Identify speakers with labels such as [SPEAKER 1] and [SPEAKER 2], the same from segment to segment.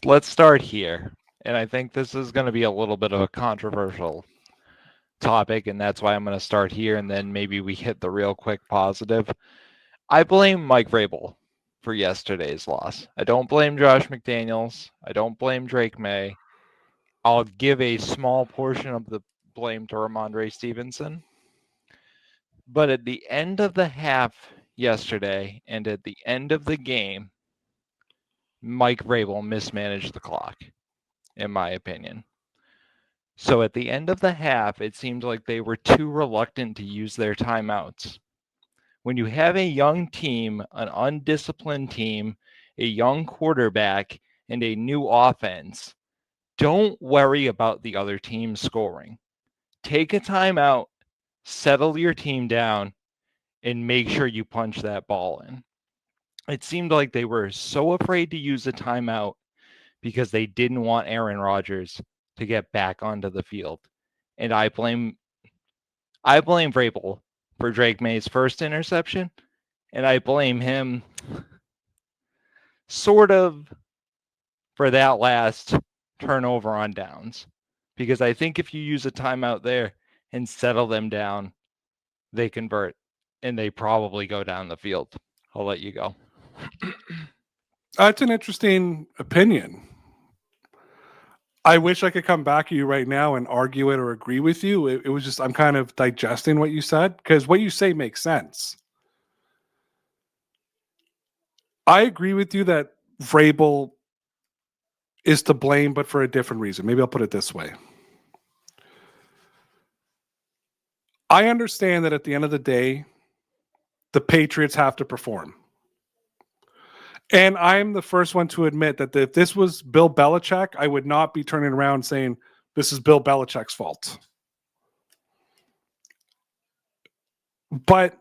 [SPEAKER 1] Let's start here. And I think this is going to be a little bit of a controversial topic, and that's why I'm going to start here, and then maybe we hit the real quick positive. I blame Mike Vrabel for yesterday's loss. I don't blame Josh McDaniels. I don't blame Drake May. I'll give a small portion of the blame to Ramondre Stevenson. But at the end of the half yesterday and at the end of the game, Mike Vrabel mismanaged the clock, in my opinion. So at the end of the half, it seemed like they were too reluctant to use their timeouts. When you have a young team, an undisciplined team, a young quarterback, and a new offense, don't worry about the other team scoring. Take a timeout, settle your team down, and make sure you punch that ball in. It seemed like they were so afraid to use a timeout because they didn't want Aaron Rodgers to get back onto the field. And I blame Vrabel for Drake May's first interception, and I blame him sort of for that last turnover on downs. Because I think if you use a timeout there and settle them down, they convert and they probably go down the field. I'll let you go.
[SPEAKER 2] That's an interesting opinion. I wish I could come back to you right now and argue it or agree with you. It was just, I'm kind of digesting what you said because what you say makes sense. I agree with you that Vrabel is to blame, but for a different reason. Maybe I'll put it this way. I understand that at the end of the day, the Patriots have to perform. And I'm the first one to admit that if this was Bill Belichick, I would not be turning around saying this is Bill Belichick's fault. But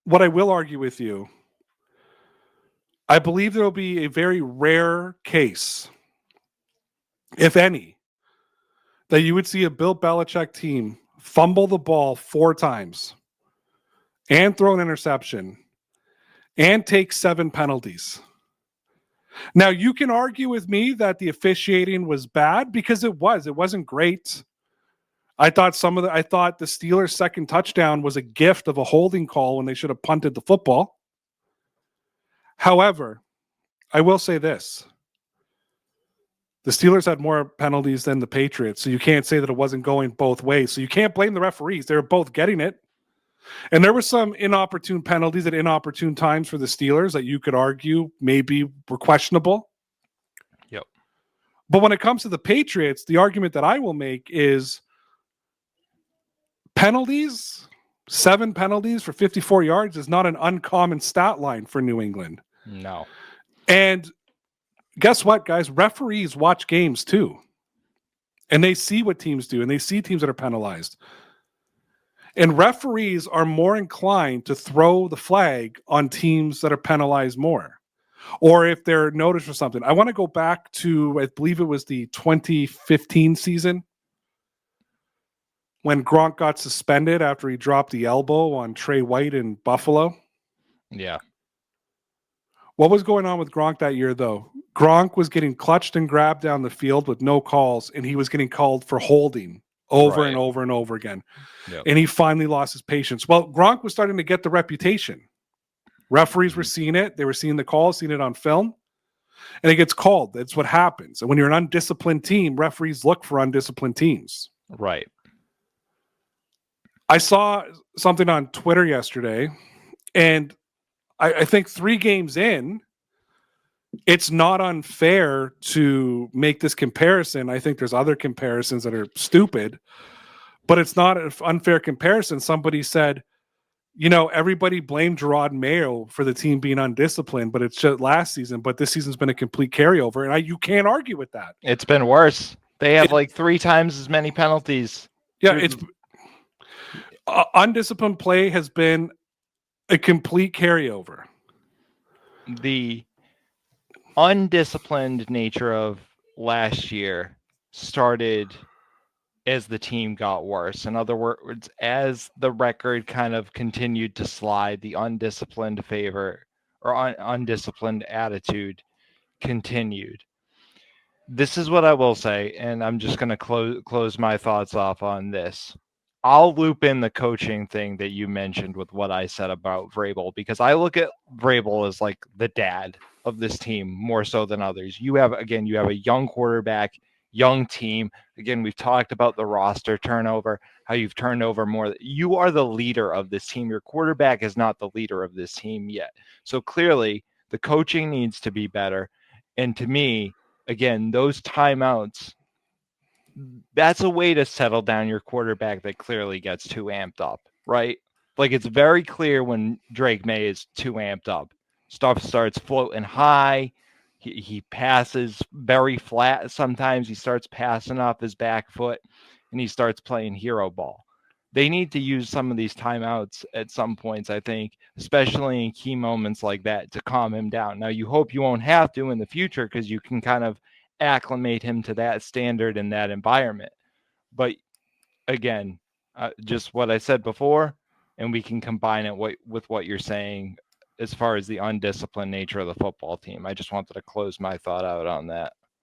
[SPEAKER 2] what I will argue with you, I believe there will be a very rare case, if any, that you would see a Bill Belichick team fumble the ball 4 times and throw an interception and take 7 penalties. Now, you can argue with me that the officiating was bad because it was. It wasn't great. I thought the Steelers' second touchdown was a gift of a holding call when they should have punted the football. However, I will say this. The Steelers had more penalties than the Patriots, so you can't say that it wasn't going both ways. So you can't blame the referees. They were both getting it. And there were some inopportune penalties at inopportune times for the Steelers that you could argue maybe were questionable.
[SPEAKER 1] Yep.
[SPEAKER 2] But when it comes to the Patriots, the argument that I will make is penalties, 7 penalties for 54 yards is not an uncommon stat line for New England.
[SPEAKER 1] No.
[SPEAKER 2] And guess what, guys? Referees watch games too. And they see what teams do, and they see teams that are penalized. And referees are more inclined to throw the flag on teams that are penalized more, or if they're noticed for something. I want to go back to, I believe it was the 2015 season when Gronk got suspended after he dropped the elbow on Trey White in Buffalo.
[SPEAKER 1] Yeah.
[SPEAKER 2] What was going on with Gronk that year, though? Gronk was getting clutched and grabbed down the field with no calls, and he was getting called for holding over and over and over again.
[SPEAKER 1] Yep.
[SPEAKER 2] And he finally lost his patience. Well, Gronk was starting to get the reputation. Referees were seeing it. They were seeing the calls, seeing it on film. And it gets called. That's what happens. And when you're an undisciplined team, referees look for undisciplined teams.
[SPEAKER 1] Right.
[SPEAKER 2] I saw something on Twitter yesterday, and I think 3 games in, it's not unfair to make this comparison. I think there's other comparisons that are stupid, but it's not an unfair comparison. Somebody said, everybody blamed Gerard Mayo for the team being undisciplined, but it's just last season. But this season's been a complete carryover, and you can't argue with that.
[SPEAKER 1] It's been worse. They have 3 times as many penalties.
[SPEAKER 2] Yeah, it's undisciplined play has been a complete carryover.
[SPEAKER 1] The undisciplined nature of last year started as the team got worse. In other words, as the record kind of continued to slide, the undisciplined favor or undisciplined attitude continued. This is what I will say, and I'm just going to close my thoughts off on this. I'll loop in the coaching thing that you mentioned with what I said about Vrabel, because I look at Vrabel as like the dad of this team more so than others. You have a young quarterback, young team. Again, we've talked about the roster turnover, how you've turned over more. You are the leader of this team. Your quarterback is not the leader of this team yet. So clearly, the coaching needs to be better. And to me, again, those timeouts, that's a way to settle down your quarterback that clearly gets too amped up, right? Like it's very clear when Drake May is too amped up. Stuff starts floating high. He passes very flat. Sometimes he starts passing off his back foot and he starts playing hero ball. They need to use some of these timeouts at some points, I think, especially in key moments like that to calm him down. Now, you hope you won't have to in the future because you can kind of acclimate him to that standard and that environment. But again, just what I said before, and we can combine it with what you're saying as far as the undisciplined nature of the football team. I just wanted to close my thought out on that.